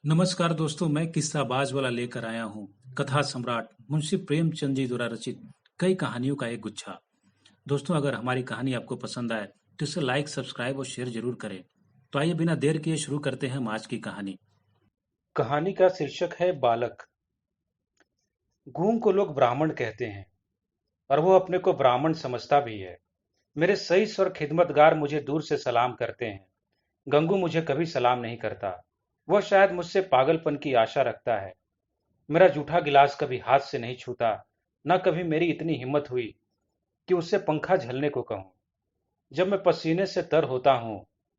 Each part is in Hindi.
नमस्कार दोस्तों, मैं किस्साबाज वाला लेकर आया हूँ कथा सम्राट मुंशी प्रेमचंद जी द्वारा रचित कई कहानियों का एक गुच्छा। दोस्तों, अगर हमारी कहानी आपको पसंद आए तो इसे लाइक, सब्सक्राइब और शेयर जरूर करें। तो आइए बिना देर किए शुरू करते हैं हम आज की कहानी। कहानी का शीर्षक है बालक। गूंग को लोग ब्राह्मण कहते हैं और वो अपने को ब्राह्मण समझता भी है। मेरे सईस और खिदमतगार मुझे दूर से सलाम करते हैं। गंगू मुझे कभी सलाम नहीं करता। वह शायद मुझसे पागलपन की आशा रखता है। मेरा जूठा गिलास कभी हाथ से नहीं छूता। न कभी मेरी इतनी हिम्मत हुई कि उससे पंखा झलने को कहूं। जब मैं पसीने से तर होता हूं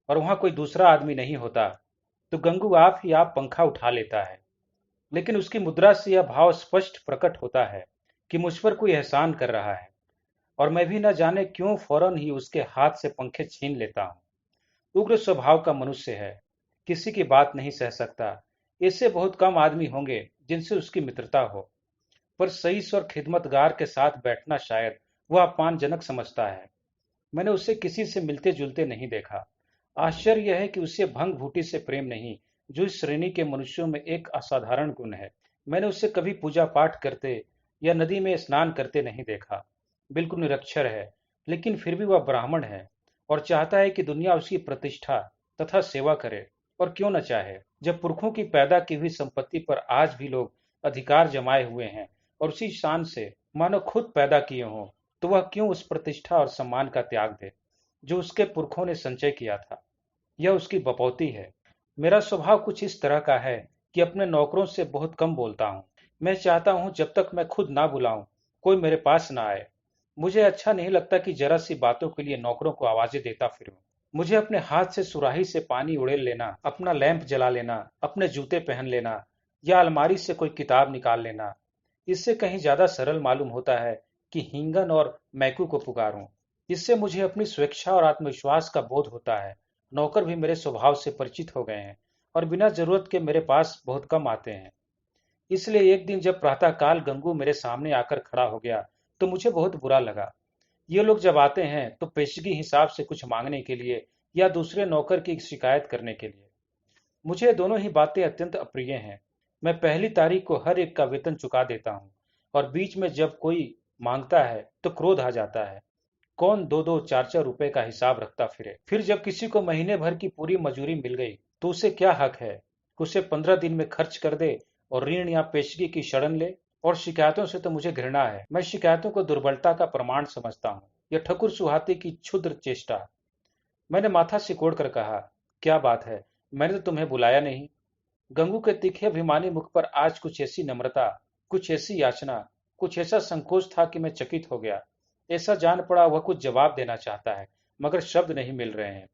और वहां कोई दूसरा आदमी नहीं होता, तो गंगू आप ही आप पंखा उठा लेता है। लेकिन उसकी मुद्रा से यह भाव स्पष्ट प्रकट होता है कि मुझ पर कोई एहसान कर रहा है, और मैं भी न जाने क्यों फौरन ही उसके हाथ से पंखे छीन लेता हूँ। उग्र स्वभाव का मनुष्य है, किसी की बात नहीं सह सकता। ऐसे बहुत कम आदमी होंगे जिनसे उसकी मित्रता हो, पर सईस और खिदमतगार के साथ बैठना शायद वह अपमानजनक समझता है। मैंने उसे किसी से मिलते जुलते नहीं देखा। आश्चर्य यह है कि उसे भंग भूटी से प्रेम नहीं, जो इस श्रेणी के मनुष्यों में एक असाधारण गुण है। मैंने उसे कभी पूजा पाठ करते या नदी में स्नान करते नहीं देखा। बिल्कुल निरक्षर है, लेकिन फिर भी वह ब्राह्मण है और चाहता है कि दुनिया उसकी प्रतिष्ठा तथा सेवा करे। और क्यों न चाहे, जब पुरखों की पैदा की हुई संपत्ति पर आज भी लोग अधिकार जमाए हुए हैं और उसी शान से मानो खुद पैदा किए हों, तो वह क्यों उस प्रतिष्ठा और सम्मान का त्याग दे जो उसके पुरखों ने संचय किया था। यह उसकी बपौती है। मेरा स्वभाव कुछ इस तरह का है कि अपने नौकरों से बहुत कम बोलता हूँ। मैं चाहता हूँ जब तक मैं खुद ना बुलाऊं, कोई मेरे पास ना आए। मुझे अच्छा नहीं लगता कि जरा सी बातों के लिए नौकरों को आवाजें देता फिरूं। मुझे अपने हाथ से सुराही से पानी उड़ेल लेना, अपना लैंप जला लेना, अपने जूते पहन लेना या अलमारी से कोई किताब निकाल लेना, इससे कहीं ज्यादा सरल मालूम होता है कि हिंगन और मैकू को पुकारूं। इससे मुझे अपनी स्वेच्छा और आत्मविश्वास का बोध होता है। नौकर भी मेरे स्वभाव से परिचित हो गए हैं और बिना जरूरत के मेरे पास बहुत कम आते हैं। इसलिए एक दिन जब प्रातःकाल गंगू मेरे सामने आकर खड़ा हो गया, तो मुझे बहुत बुरा लगा। ये लोग जब आते हैं तो पेशगी हिसाब से कुछ मांगने के लिए या दूसरे नौकर की शिकायत करने के लिए। मुझे दोनों ही बातें अत्यंत अप्रिय हैं। मैं पहली तारीख को हर एक का वेतन चुका देता हूँ, और बीच में जब कोई मांगता है तो क्रोध आ जाता है। कौन दो दो चार चार रुपए का हिसाब रखता फिरे। फिर जब किसी को महीने भर की पूरी मजूरी मिल गई, तो उसे क्या हक है कि उसे 15 दिन में खर्च कर दे और ऋण या पेशगी की शरण ले। और शिकायतों से तो मुझे घृणा है। मैं शिकायतों को दुर्बलता का प्रमाण समझता हूँ, यह ठकुर सुहाते की क्षुद्र चेष्टा। मैंने माथा सिकोड़ कर कहा, क्या बात है, मैंने तो तुम्हें बुलाया नहीं। गंगू के तीखे अभिमानी मुख पर आज कुछ ऐसी नम्रता, कुछ ऐसी याचना, कुछ ऐसा संकोच था कि मैं चकित हो गया। ऐसा जान पड़ा वह कुछ जवाब देना चाहता है, मगर शब्द नहीं मिल रहे हैं।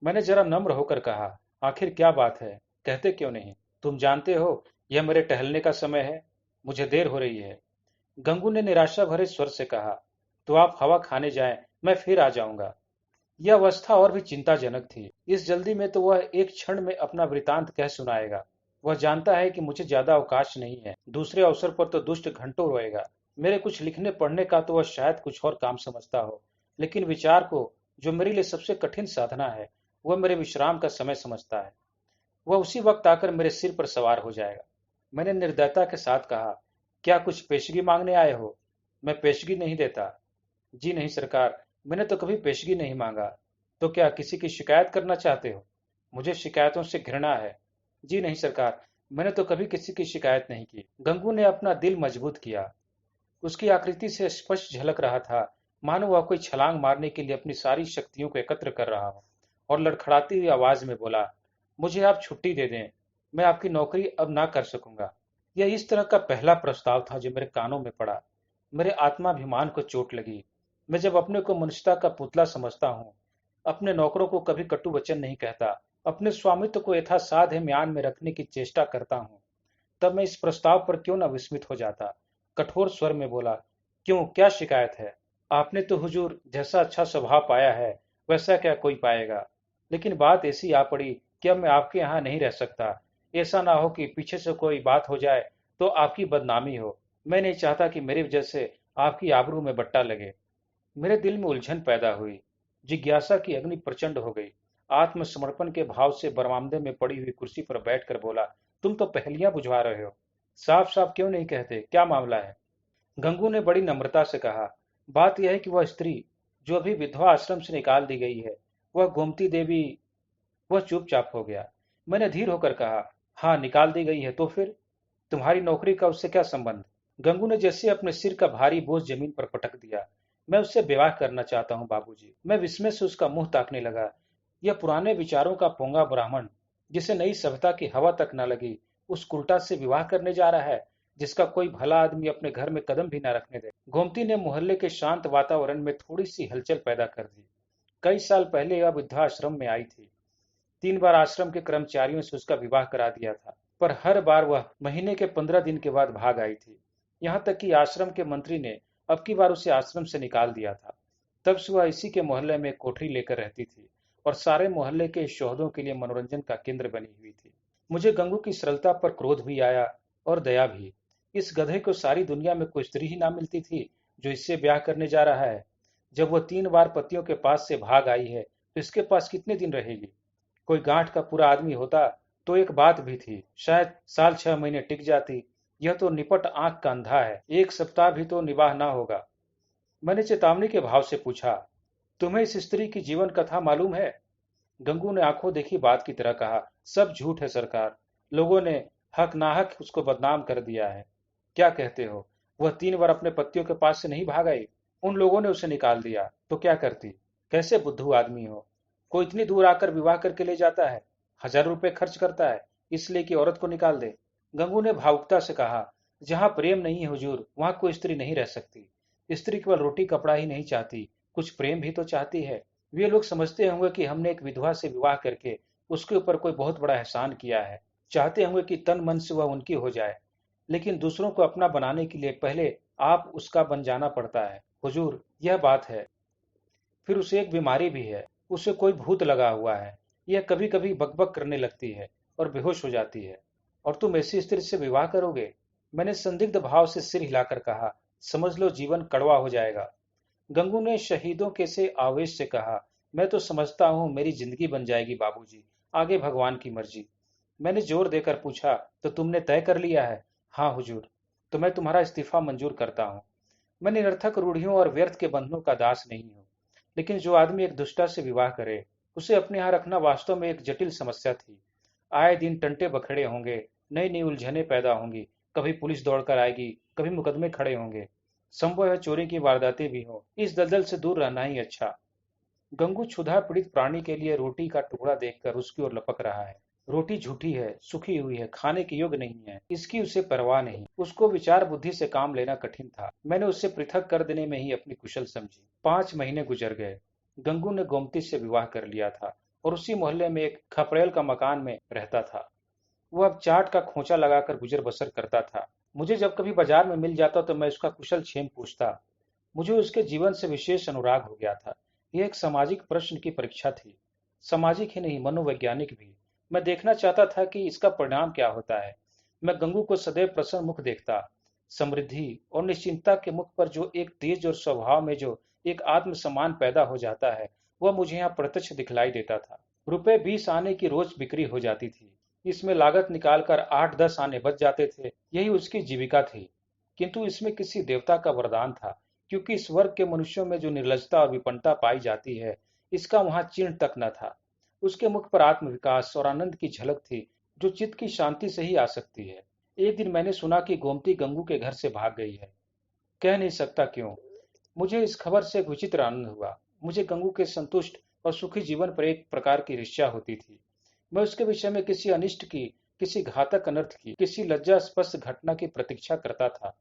मैंने जरा नम्र होकर कहा, आखिर क्या बात है, कहते क्यों नहीं? तुम जानते हो यह मेरे टहलने का समय है, मुझे देर हो रही है। गंगू ने निराशा भरे स्वर से कहा, तो आप हवा खाने जाएं, मैं फिर आ जाऊंगा। यह अवस्था और भी चिंताजनक थी। इस जल्दी में तो वह एक क्षण में अपना वृतांत कह सुनाएगा। वह जानता है कि मुझे ज्यादा अवकाश नहीं है। दूसरे अवसर पर तो दुष्ट घंटों रोएगा। मेरे कुछ लिखने पढ़ने का तो वह शायद कुछ और काम समझता हो, लेकिन विचार को, जो मेरे लिए सबसे कठिन साधना है, वह मेरे विश्राम का समय समझता है। वह उसी वक्त आकर मेरे सिर पर सवार हो जाएगा। मैंने निर्दयता के साथ कहा, क्या कुछ पेशगी मांगने आए हो? मैं पेशगी नहीं देता। जी नहीं सरकार, मैंने तो कभी पेशगी नहीं मांगा। तो क्या किसी की शिकायत करना चाहते हो? मुझे शिकायतों से घृणा है। जी नहीं सरकार, मैंने तो कभी किसी की शिकायत नहीं की। गंगू ने अपना दिल मजबूत किया। उसकी आकृति से स्पष्ट झलक रहा था, मानो वह कोई छलांग मारने के लिए अपनी सारी शक्तियों को एकत्र कर रहा हो, और लड़खड़ाती हुई आवाज में बोला, मुझे आप छुट्टी दे दें, मैं आपकी नौकरी अब ना कर सकूंगा। यह इस तरह का पहला प्रस्ताव था जो मेरे कानों में पड़ा। मेरे आत्माभिमान को चोट लगी। मैं जब अपने को मनुष्यता का पुतला समझता हूँ, अपने नौकरों को कभी कटु वचन नहीं कहता, अपने स्वामित्व को यथासाध्य म्यान में रखने की चेष्टा करता हूँ, तब मैं इस प्रस्ताव पर क्यों न विस्मित हो जाता। कठोर स्वर में बोला, क्यों, क्या शिकायत है? आपने तो हुजूर जैसा अच्छा स्वभाव पाया है, वैसा क्या कोई पाएगा? लेकिन बात ऐसी आ पड़ी कि अब मैं आपके यहाँ नहीं रह सकता। ऐसा ना हो कि पीछे से कोई बात हो जाए तो आपकी बदनामी हो। मैं नहीं चाहता कि मेरी वजह से आपकी आबरू में बट्टा लगे। मेरे दिल में उलझन पैदा हुई। जिज्ञासा की अग्नि प्रचंड हो गई। आत्मसमर्पण के भाव से बरामदे में पड़ी हुई कुर्सी पर बैठकर बोला, तुम तो पहेलियां बुझवा रहे हो। साफ साफ क्यों नहीं कहते, क्या मामला है? गंगू ने बड़ी नम्रता से कहा, बात यह है कि वह स्त्री जो अभी विधवा आश्रम से निकाल दी गई है, वह गोमती देवी। वह चुपचाप हो गया। मैंने धीर होकर कहा, हाँ निकाल दी गई है तो फिर तुम्हारी नौकरी का उससे क्या संबंध? गंगू ने जैसे अपने सिर का भारी बोझ जमीन पर पटक दिया। मैं उससे विवाह करना चाहता हूँ बाबूजी। मैं विस्मय से उसका मुंह ताकने लगा। यह पुराने विचारों का पोंगा ब्राह्मण, जिसे नई सभ्यता की हवा तक न लगी, उस कुलटा से विवाह करने जा रहा है जिसका कोई भला आदमी अपने घर में कदम भी न रखने दे। गोमती ने मोहल्ले के शांत वातावरण में थोड़ी सी हलचल पैदा कर दी। कई साल पहले यह वृद्धाश्रम में आई थी। 3 बार आश्रम के कर्मचारियों से उसका विवाह करा दिया था, पर हर बार वह महीने के 15 दिन के बाद भाग आई थी। यहाँ तक कि आश्रम के मंत्री ने अब की बार उसे आश्रम से निकाल दिया था। तब से वह इसी के मोहल्ले में कोठरी लेकर रहती थी और सारे मोहल्ले के शोहदों के लिए मनोरंजन का केंद्र बनी हुई थी। मुझे गंगू की सरलता पर क्रोध भी आया और दया भी। इस गधे को सारी दुनिया में कोई स्त्री ही ना मिलती थी जो इससे ब्याह करने जा रहा है। जब वह 3 बार पतियों के पास से भाग आई है तो इसके पास कितने दिन रहेगी? कोई गांठ का पूरा आदमी होता तो एक बात भी थी, शायद साल 6 महीने टिक जाती। यह तो निपट आंख का अंधा है, 1 सप्ताह भी तो निवाह ना होगा। मैंने चेतावनी के भाव से पूछा, तुम्हें इस स्त्री की जीवन कथा मालूम है? गंगू ने आंखों देखी बात की तरह कहा, सब झूठ है सरकार। लोगों ने हक नाहक उसको बदनाम कर दिया है। क्या कहते हो? वह 3 बार अपने पतियों के पास से नहीं भाग आई? उन लोगों ने उसे निकाल दिया तो क्या करती? कैसे बुद्धू आदमी हो? कोई इतनी दूर आकर विवाह करके ले जाता है, हजारों रुपए खर्च करता है इसलिए कि औरत को निकाल दे। गंगू ने भावुकता से कहा, जहां प्रेम नहीं है हुजूर, वहां कोई स्त्री नहीं रह सकती। स्त्री केवल रोटी कपड़ा ही नहीं चाहती, कुछ प्रेम भी तो चाहती है। वे लोग समझते होंगे कि हमने एक विधवा से विवाह करके उसके ऊपर कोई बहुत बड़ा एहसान किया है। चाहते होंगे कि तन मन से वह उनकी हो जाए। लेकिन दूसरों को अपना बनाने के लिए पहले आप उसका बन जाना पड़ता है हुजूर, यह बात है। फिर उसे एक बीमारी भी है, उसे कोई भूत लगा हुआ है। यह कभी कभी बकबक करने लगती है और बेहोश हो जाती है। और तुम ऐसी स्त्री से विवाह करोगे? मैंने संदिग्ध भाव से सिर हिलाकर कहा, समझ लो जीवन कड़वा हो जाएगा। गंगू ने शहीदों के से आवेश से कहा, मैं तो समझता हूँ मेरी जिंदगी बन जाएगी बाबूजी, आगे भगवान की मर्जी। मैंने जोर देकर पूछा, तो तुमने तय कर लिया है? हाँ हुजूर। तो मैं तुम्हारा इस्तीफा मंजूर करता हूँ। मैं निरर्थक रूढ़ियों और व्यर्थ के बंधनों का दास नहीं हूँ। लेकिन जो आदमी एक दुष्टा से विवाह करे, उसे अपने यहाँ रखना वास्तव में एक जटिल समस्या थी। आए दिन टंटे बखेड़े होंगे, नई नई उलझने पैदा होंगी। कभी पुलिस दौड़कर आएगी, कभी मुकदमे खड़े होंगे। संभव है चोरी की वारदातें भी हो। इस दलदल से दूर रहना ही अच्छा। गंगू क्षुधा पीड़ित प्राणी के लिए रोटी का टुकड़ा देखकर उसकी ओर लपक रहा है। रोटी झूठी है, सुखी हुई है, खाने के योग्य नहीं है, इसकी उसे परवाह नहीं। उसको विचार बुद्धि से काम लेना कठिन था। मैंने उससे पृथक कर देने में ही अपनी कुशल समझी। 5 महीने गुजर गए। गंगू ने गोमती से विवाह कर लिया था और उसी मोहल्ले में एक खपरेल का मकान में रहता था। वो अब चाट का खोंचा लगाकर गुजर बसर करता था। मुझे जब कभी बाजार में मिल जाता तो मैं उसका कुशल क्षेम पूछता। मुझे उसके जीवन से विशेष अनुराग हो गया था। यह एक सामाजिक प्रश्न की परीक्षा थी, सामाजिक ही नहीं मनोवैज्ञानिक भी। मैं देखना चाहता था कि इसका परिणाम क्या होता है। मैं गंगू को सदैव प्रसन्न मुख देखता। समृद्धि और निश्चिंतता के मुख पर जो एक तेज और स्वभाव में जो एक आत्मसम्मान पैदा हो जाता है, वह मुझे यहाँ प्रत्यक्ष दिखलाई देता था। रुपए 20 आने की रोज बिक्री हो जाती थी। इसमें लागत निकालकर 8-10 आने बच जाते थे। यही उसकी जीविका थी। किंतु इसमें किसी देवता का वरदान था, क्योंकि इस वर्ग के मनुष्यों में जो निर्लजता और विपन्नता पाई जाती है, इसका वहां चिन्ह तक न था। उसके मुख पर आत्मविकास और आनंद की झलक थी, जो चित्त की शांति से ही आ सकती है। एक दिन मैंने सुना कि गोमती गंगू के घर से भाग गई है। कह नहीं सकता क्यों। मुझे इस खबर से एक विचित्र आनंद हुआ। मुझे गंगू के संतुष्ट और सुखी जीवन पर एक प्रकार की ईर्ष्या होती थी। मैं उसके विषय में किसी अनिष्ट की, किसी घातक अनर्थ की, किसी लज्जास्पद घटना की प्रतीक्षा करता था।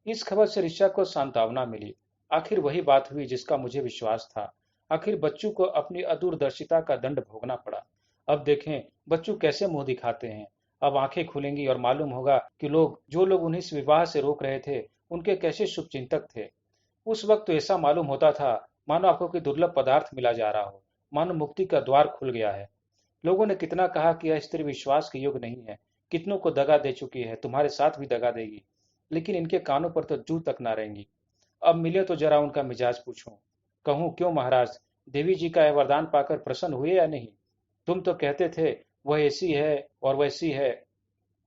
इस खबर से ऋचा को सांत्वना मिली। आखिर वही बात हुई जिसका मुझे विश्वास था। आखिर बच्चू को अपनी अदूरदर्शिता का दंड भोगना पड़ा। अब देखें बच्चू कैसे मुंह दिखाते हैं। अब आंखें खुलेंगी और मालूम होगा कि जो लोग उन्हें इस विवाह से रोक रहे थे, उनके कैसे शुभचिंतक थे। उस वक्त तो ऐसा मालूम होता था मानो आपको कोई दुर्लभ पदार्थ मिला जा रहा हो, मानो मुक्ति का द्वार खुल गया है। लोगों ने कितना कहा कि यह स्त्री विश्वास के योग्य नहीं है, कितनों को दगा दे चुकी है, तुम्हारे साथ भी दगा देगी। लेकिन इनके कानों पर तो जू तक ना रहेंगी। अब मिले तो जरा उनका मिजाज पूछूं। कहूं क्यों महाराज, देवी जी का यह वरदान पाकर प्रसन्न हुए या नहीं? तुम तो कहते थे वह ऐसी है और वैसी है।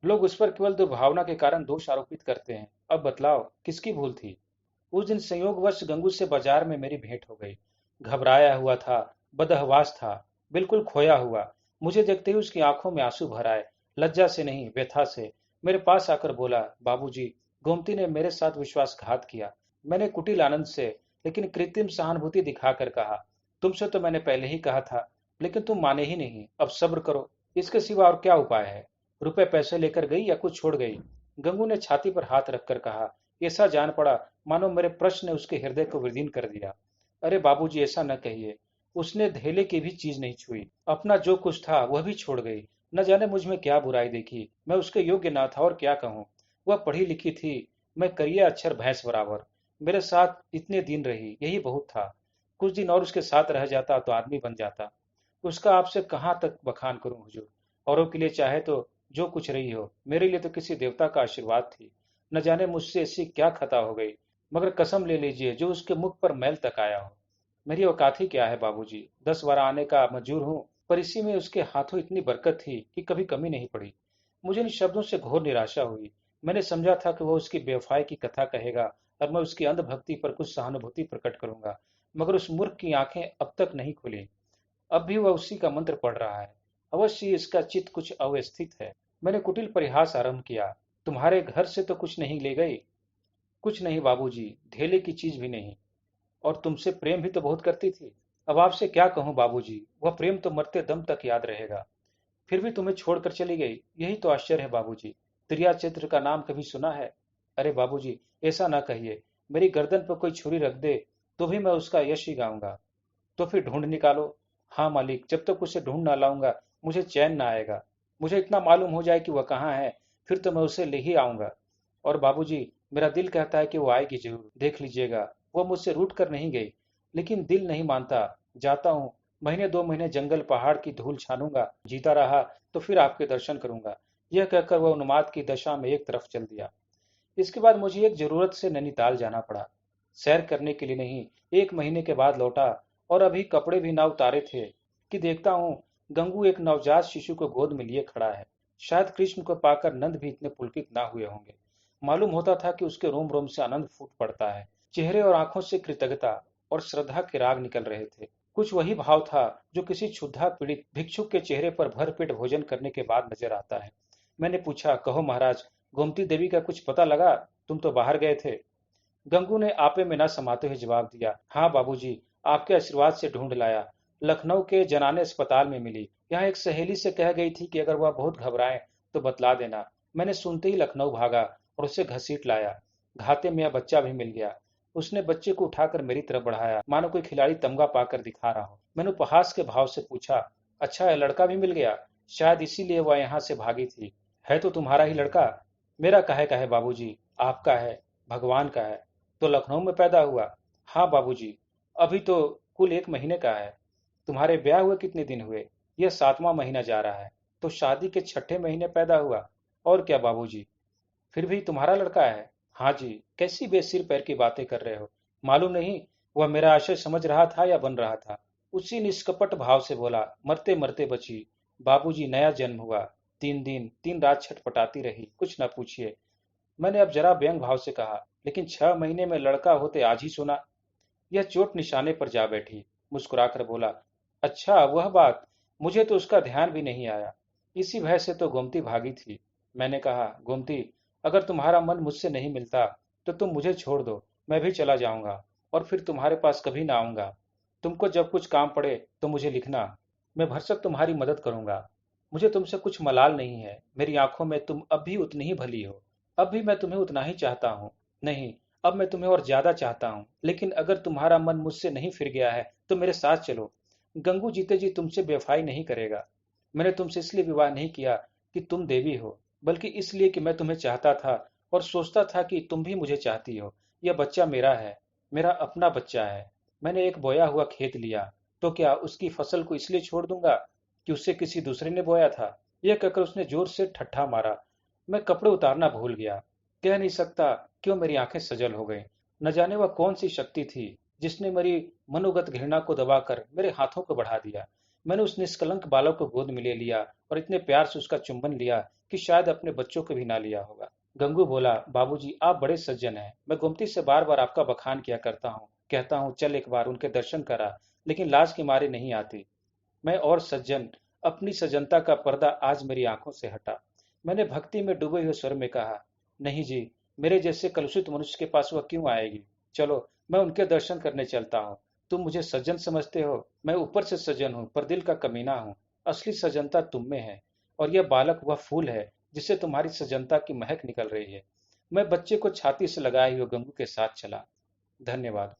लोग उस पर केवल दुर्भावना के कारण दोष आरोपित करते हैं। अब बतलाओ, किसकी भूल थी? उस दिन संयोगवश गंगू से बाजार में मेरी भेंट हो गई। घबराया हुआ था, बदहवास था, बिल्कुल खोया हुआ। मुझे देखते ही उसकी आंखों में आंसू भर आए। लज्जा से नहीं, व्यथा से। मेरे पास आकर बोला, बाबूजी, गोमती ने मेरे साथ विश्वासघात किया। मैंने कुटिल आनंद से, लेकिन कृत्रिम सहानुभूति दिखाकर कहा, तुमसे तो मैंने पहले ही कहा था, लेकिन तुम माने ही नहीं। अब सब्र करो, इसके सिवा और क्या उपाय है? रुपए पैसे लेकर गई या कुछ छोड़ गई? गंगू ने छाती पर हाथ रखकर कहा। ऐसा जान पड़ा मानो मेरे प्रश्न ने उसके हृदय को विदीर्ण कर दिया। अरे बाबूजी, ऐसा न कहिए। उसने धेले की भी चीज नहीं छुई। अपना जो कुछ था वह भी छोड़ गई। न जाने मुझ में क्या बुराई देखी। मैं उसके योग्य न था और क्या कहूँ। वह पढ़ी लिखी थी, मैं करिया अक्षर भैंस बराबर। मेरे साथ इतने दिन रही, यही बहुत था। कुछ दिन और उसके साथ रह जाता तो आदमी बन जाता। उसका आपसे कहाँ तक बखान करूं हुजूर। औरों के लिए चाहे तो जो कुछ रही हो, मेरे लिए तो किसी देवता का आशीर्वाद थी। न जाने मुझसे ऐसी क्या खता हो गई, मगर कसम ले लीजिए जो उसके मुख पर मैल तक आया हो। मेरी औकात ही क्या है बाबूजी, 10 बार आने का मजूर हूँ, पर इसी में उसके हाथों इतनी बरकत थी कि कभी कमी नहीं पड़ी। मुझे इन शब्दों से घोर निराशा हुई। मैंने समझा था कि वह उसकी बेवफाई की कथा कहेगा और मैं उसकी अंधभक्ति पर कुछ सहानुभूति प्रकट करूंगा, मगर उस मूर्ख की आंखें अब तक नहीं खुली। अब भी वह उसी का मंत्र पढ़ रहा है। अवश्य इसका चित्त कुछ अव्यवस्थित है। मैंने कुटिल परिहास आरंभ किया। तुम्हारे घर से तो कुछ नहीं ले गई? कुछ नहीं बाबूजी, धेले की चीज भी नहीं। और तुमसे प्रेम भी तो बहुत करती थी। अब आपसे क्या कहूँ बाबूजी, वह प्रेम तो मरते दम तक याद रहेगा। फिर भी तुम्हें छोड़कर चली गई, यही तो आश्चर्य है बाबूजी। त्रिया चित्र का नाम कभी सुना है? अरे बाबूजी, ऐसा ना कहिए। मेरी गर्दन पर कोई छुरी रख दे तो भी मैं उसका यश ही गाऊंगा। तो फिर ढूंढ निकालो। हाँ मालिक, जब तक उसे ढूंढ ना लाऊंगा मुझे चैन ना आएगा। मुझे इतना मालूम हो जाए कि वह कहाँ है, फिर तो मैं उसे ले ही आऊंगा। और बाबूजी, मेरा दिल कहता है कि वो आएगी जरूर, देख लीजिएगा। वो मुझसे रूठ कर नहीं गई, लेकिन दिल नहीं मानता। जाता हूँ, महीने 2 महीने जंगल पहाड़ की धूल छानूंगा, जीता रहा तो फिर आपके दर्शन करूंगा। यह कहकर वह उन्माद की दशा में एक तरफ चल दिया। इसके बाद मुझे एक जरूरत से नैनीताल जाना पड़ा। सैर करने के लिए नहीं। 1 महीने के बाद लौटा और अभी कपड़े भी ना उतारे थे कि देखता हूँ गंगू एक नवजात शिशु को गोद में लिए खड़ा है। शायद कृष्ण को पाकर नंद भी इतने पुलकित ना हुए होंगे। मालूम होता था कि उसके रोम रोम से आनंद फूट पड़ता है। चेहरे और आंखों से कृतज्ञता और श्रद्धा के राग निकल रहे थे। कुछ वही भाव था जो किसी क्षुधा पीड़ित भिक्षुक के चेहरे पर भरपेट भोजन करने के बाद नजर आता है। मैंने पूछा, कहो महाराज, गोमती देवी का कुछ पता लगा? तुम तो बाहर गए थे। गंगू ने आपे में न समाते हुए जवाब दिया, हाँ बाबूजी, आपके आशीर्वाद से ढूंढ लाया। लखनऊ के जनाने अस्पताल में मिली। यहाँ एक सहेली से कह गई थी कि अगर वह बहुत घबराए तो बतला देना। मैंने सुनते ही लखनऊ भागा और उसे घसीट लाया। घाते में यह बच्चा भी मिल गया। उसने बच्चे को उठाकर मेरी तरफ बढ़ाया, मानो कोई खिलाड़ी तमगा पाकर दिखा रहा हो। मैंने उपहास के भाव से पूछा, अच्छा, यह लड़का भी मिल गया? शायद इसीलिए वह यहाँ से भागी थी। है तो तुम्हारा ही लड़का। मेरा काहे का है बाबूजी, आपका है, भगवान का है। तो लखनऊ में पैदा हुआ? हाँ बाबूजी, अभी तो कुल 1 महीने का है। तुम्हारे ब्याह हुए कितने दिन हुए? यह 7वां महीना जा रहा है। तो शादी के छठे महीने पैदा हुआ। और क्या बाबूजी, फिर भी तुम्हारा लड़का है? हाँ जी। कैसी बेसिर पैर की बातें कर रहे हो? मालूम नहीं वह मेरा आशय समझ रहा था या बन रहा था। उसी निष्कपट भाव से बोला, मरते मरते बची। बाबूजी, नया जन्म हुआ। 3 दिन 3 रात छटपटाती रही, कुछ न पूछिए। मैंने अब जरा व्यंग भाव से कहा, लेकिन 6 महीने में लड़का होते आज ही सुना। यह चोट निशाने पर जा बैठी। मुस्कुराकर बोला, अच्छा वह बात, मुझे तो उसका ध्यान भी नहीं आया। इसी भय से तो गोमती भागी थी। मैंने कहा, गोमती, अगर तुम्हारा मन मुझसे नहीं मिलता तो तुम मुझे छोड़ दो, मैं भी चला जाऊंगा और फिर तुम्हारे पास कभी ना आऊंगा। तुमको जब कुछ काम पड़े तो मुझे लिखना, मैं भरसक तुम्हारी मदद करूंगा। मुझे तुमसे कुछ मलाल नहीं है। मेरी आंखों में तुम अब भी उतनी ही भली हो। अब भी मैं तुम्हें उतना ही चाहता हूँ। नहीं, अब मैं तुम्हें और ज्यादा चाहता हूँ। लेकिन अगर तुम्हारा मन मुझसे नहीं फिर गया है तो मेरे साथ चलो। गंगू जीते जी तुमसे बेवफाई नहीं करेगा। मैंने तुमसे इसलिए विवाह नहीं किया कि तुम देवी हो, बल्कि इसलिए कि मैं तुम्हें चाहता था और सोचता था कि तुम भी मुझे चाहती हो। यह बच्चा मेरा है, मेरा अपना बच्चा है। मैंने एक बोया हुआ खेत लिया, तो क्या उसकी फसल को इसलिए छोड़ दूंगा कि उसे किसी दूसरे ने बोया था? यह कहकर उसने जोर से ठट्ठा मारा। मैं कपड़े उतारना भूल गया। कह नहीं सकता क्यों मेरी आंखें सजल हो गईं। न जाने वह कौन सी शक्ति थी जिसने मेरी मनोगत घृणा को दबाकर मेरे हाथों को बढ़ा दिया। मैंने उस निष्कलंक बालक को गोद में ले लिया और इतने प्यार से उसका चुंबन लिया कि शायद अपने बच्चों को भी ना लिया होगा। गंगू बोला, बाबूजी आप बड़े सज्जन हैं। मैं गोमती से बार बार आपका बखान किया करता हूँ, कहता हूँ चल एक बार उनके दर्शन करा, लेकिन लाज के मारे नहीं आती। मैं और सज्जन, अपनी सज्जनता का पर्दा आज मेरी आंखों से हटा। मैंने भक्ति में डूबे हुए स्वर में कहा, नहीं जी, मेरे जैसे कलुषित मनुष्य के पास वह क्यों आएगी। चलो मैं उनके दर्शन करने चलता हूँ। तुम मुझे सज्जन समझते हो, मैं ऊपर से सज्जन हूँ पर दिल का कमीना हूँ। असली सज्जनता तुम में है, और यह बालक वह फूल है जिससे तुम्हारी सज्जनता की महक निकल रही है। मैं बच्चे को छाती से लगाए हुए गंगू के साथ चला। धन्यवाद।